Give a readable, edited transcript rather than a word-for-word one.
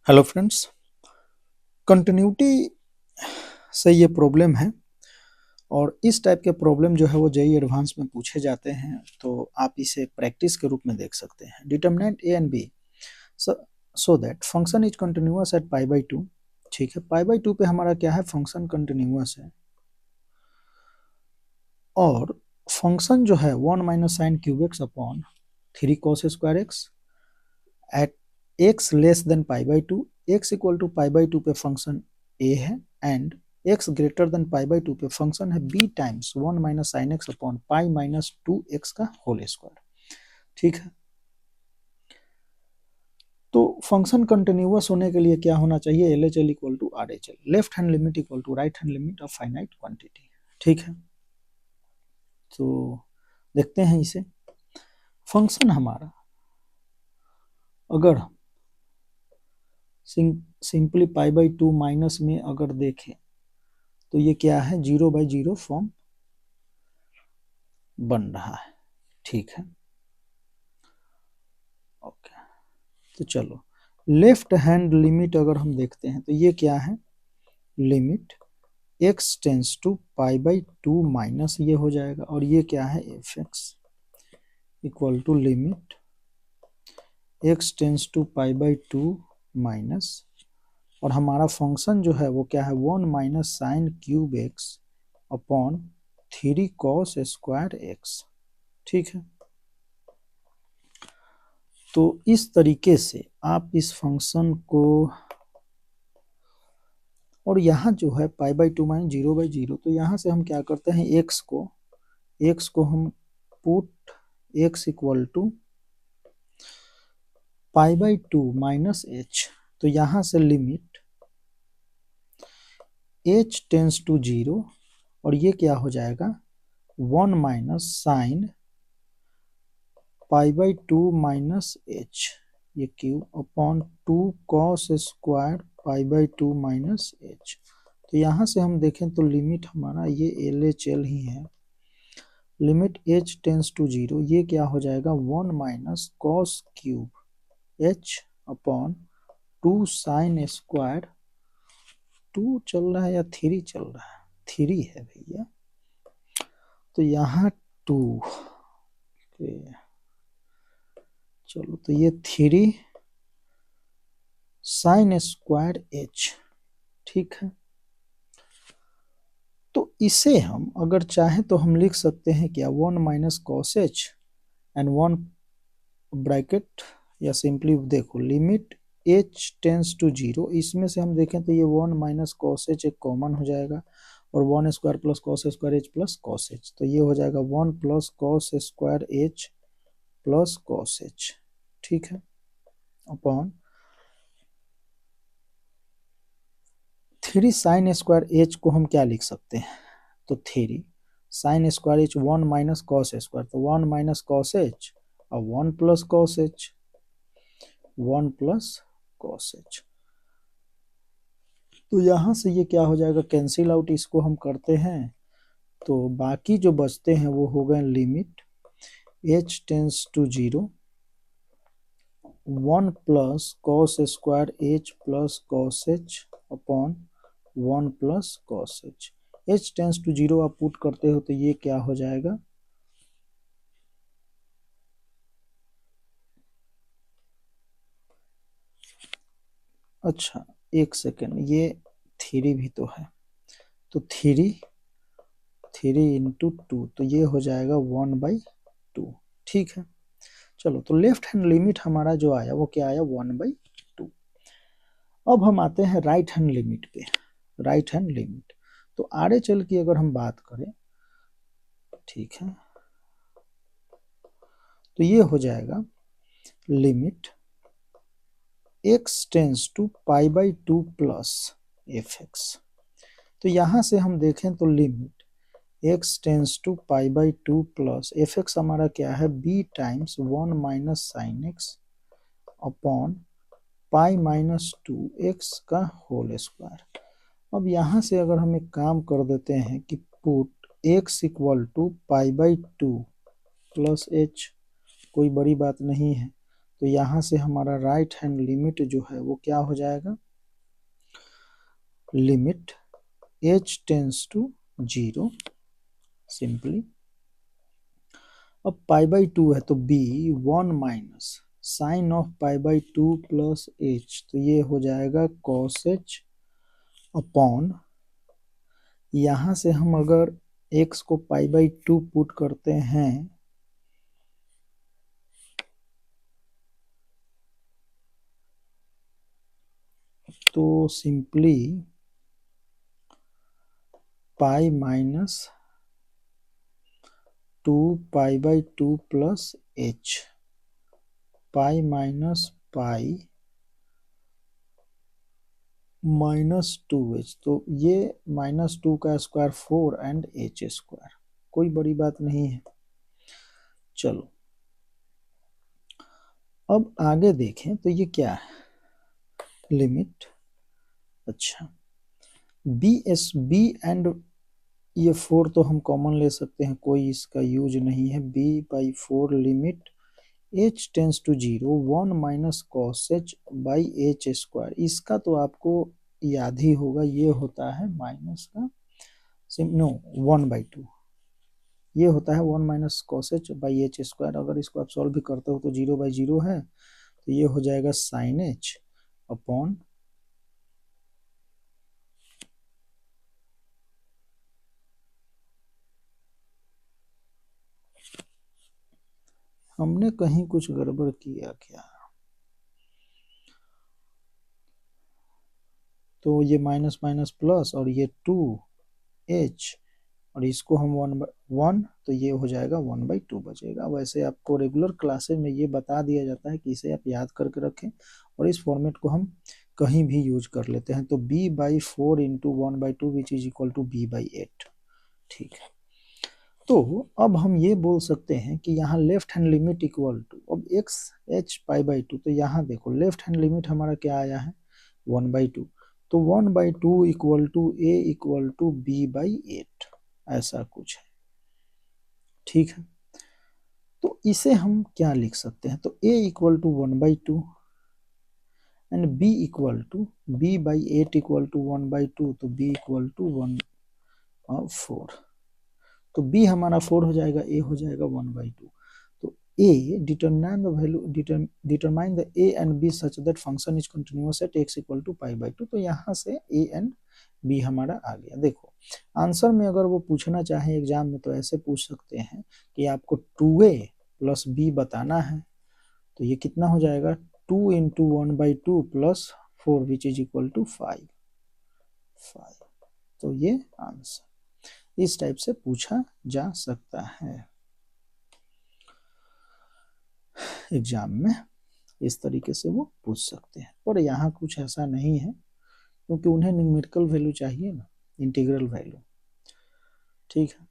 Hello friends, continuity से ये problem है और इस टाइप के प्रॉब्लम जो है वो जेईई एडवांस में पूछे जाते हैं, तो आप इसे प्रैक्टिस के रूप में देख सकते हैं। Determinant A and B so that function is continuous at pi by two. ठीक है, पाई बाई टू पे हमारा क्या है, फंक्शन कंटिन्यूअस है और फंक्शन जो है 1 minus sine cube x upon 3 cos square X at X less than pi by two. X equal to pi by two पे फंक्शन ए है and X greater than pi by two पे function है B times 1 minus sine x upon pi minus 2x का whole square. ठीक है, तो function continuous होने के लिए क्या होना चाहिए, L H L equal to R H L, left hand limit equal to right hand limit of finite quantity. ठीक है, तो देखते हैं इसे। फंक्शन हमारा अगर simply pi by two minus में अगर देखें तो ये क्या है, 0 बाई 0 फॉर्म बन रहा है। ठीक है, ओके, तो चलो लेफ्ट हैंड लिमिट अगर हम देखते हैं तो ये क्या है, limit x tends to pi by two minus ये हो जाएगा और ये क्या है, f x equal to limit x tends to pi by two minus, और हमारा फंक्शन जो है वो क्या है, 1 minus sine cube x upon 3 cos square x. ठीक है, तो इस तरीके से आप इस फंक्शन को, और यहाँ जो है पाई बाई टू माइनस 0 बाई 0, तो यहाँ से हम क्या करते हैं, एक्स को हम put x equal to pi by two minus h, तो यहाँ से लिमिट एच टेंस टू 0 और ये क्या हो जाएगा, 1 minus sine pi by two minus h ये cube upon 2 cos square pi by two minus h. तो यहाँ से हम देखें तो लिमिट हमारा ये एल एच एल ही है, लिमिट एच टेंस टू 0 ये क्या हो जाएगा, 1 minus cos cube H upon 2 sine square, 2 चल रहा है या 3 चल रहा है, 3 है भैया, तो यहाँ 2 चलो तो ये 3 साइन स्क्वायर एच। ठीक है, तो इसे हम अगर चाहें तो हम लिख सकते हैं क्या, 1 minus cos H and 1 bracket, या सिंपली देखो लिमिट एच टेंस टू 0, इसमें से हम देखें तो ये 1 माइनस कॉस एच एक कॉमन हो जाएगा और 1 square plus cos square h plus cos H, तो ये हो जाएगा 1 plus cos square h plus cos H. ठीक है, अपॉन 3 साइन स्क्वायर एच को हम क्या लिख सकते हैं, तो 3 sine square H 1 minus cos square, तो 1 माइनस कॉस एच और 1 plus cos H, 1 plus cos H, तो यहाँ से ये क्या हो जाएगा, कैंसिल आउट, इसको हम करते हैं तो बाकी जो बचते हैं वो हो गए limit h tends to 0 1 plus cos square h plus cos h upon 1 plus cos h, h tends to 0 आप पुट करते हो तो ये क्या हो जाएगा, अच्छा एक सेकेंड, ये 3 भी तो है, तो 3 इंटू 2, तो ये हो जाएगा 1 बाई 2। ठीक है, चलो तो लेफ्ट हैंड लिमिट हमारा जो आया वो क्या आया, 1 बाई 2। अब हम आते हैं राइट हैंड लिमिट पे। राइट हैंड लिमिट, तो आर एच एल की अगर हम बात करें, ठीक है, तो ये हो जाएगा limit x tends to pi by two plus f x, तो यहाँ से हम देखें तो limit x tends to pi by two plus f x हमारा क्या है, B times 1 minus sine x upon pi minus 2x का होल स्क्वायर। अब यहाँ से अगर हम एक काम कर देते हैं कि put x equal to pi by two plus h, कोई बड़ी बात नहीं है, तो यहाँ से हमारा राइट हैंड लिमिट जो है वो क्या हो जाएगा, limit h tends to 0 simply. अब π/2 है तो b 1 minus sine of π/2 plus h, तो ये हो जाएगा cos h अपॉन, यहाँ से हम अगर x को π/2 पुट करते हैं तो simply pi minus 2 π/2 plus h, pi minus pi minus 2h, तो ये -2 का स्क्वायर 4 एंड h स्क्वायर, कोई बड़ी बात नहीं है। चलो अब आगे देखें तो ये क्या है, लिमिट, अच्छा b एंड ये 4 तो हम कॉमन ले सकते हैं, कोई इसका यूज नहीं है। b/4 limit h tends to 0 1 minus cos h by h square, इसका तो आपको याद ही होगा, ये होता है माइनस का नो 1/2, ये होता है 1 minus cos h by h square. अगर इसको आप सॉल्व भी करते हो तो 0/0 है, तो ये हो जाएगा साइन h अपॉन हमने कहीं कुछ गड़बड़ किया क्या, तो ये माइनस माइनस प्लस और ये 2h और इसको हम 1 तो ये हो जाएगा 1/2 बचेगा। वैसे आपको रेगुलर क्लासेस में ये बता दिया जाता है कि इसे आप याद करके रखें और इस फॉर्मेट को हम कहीं भी यूज कर लेते हैं। तो b/4 into 1/2 which is equal to b/8, ठीक है। तो अब हम ये बोल सकते हैं कि यहाँ left hand limit equal to, अब x h π/2, तो यहाँ देखो लेफ्ट हैंड लिमिट हमारा क्या आया है 1/2, तो 1/2 equal to a equal to b/8, ऐसा कुछ है, ठीक है। तो इसे हम क्या लिख सकते हैं, तो a equal to 1/2 and b equal to b/8 equal to 1/2, तो b इक्वल टू 4, तो b हमारा 4 हो जाएगा, a हो जाएगा 1/2। तो a determine the value, determine the a and b such that function is continuous at x equal to π/2, तो यहाँ से a एंड b हमारा आ गया। देखो आंसर में अगर वो पूछना चाहे एग्जाम में तो ऐसे पूछ सकते हैं कि आपको 2a प्लस b बताना है, तो ये कितना हो जाएगा 2 into 1/2 plus 4 which is equal to 5, तो ये आंसर इस टाइप से पूछा जा सकता है एग्जाम में, इस तरीके से वो पूछ सकते हैं। पर यहाँ कुछ ऐसा नहीं है क्योंकि उन्हें न्यूमेरिकल वैल्यू चाहिए ना, इंटीग्रल वैल्यू, ठीक है।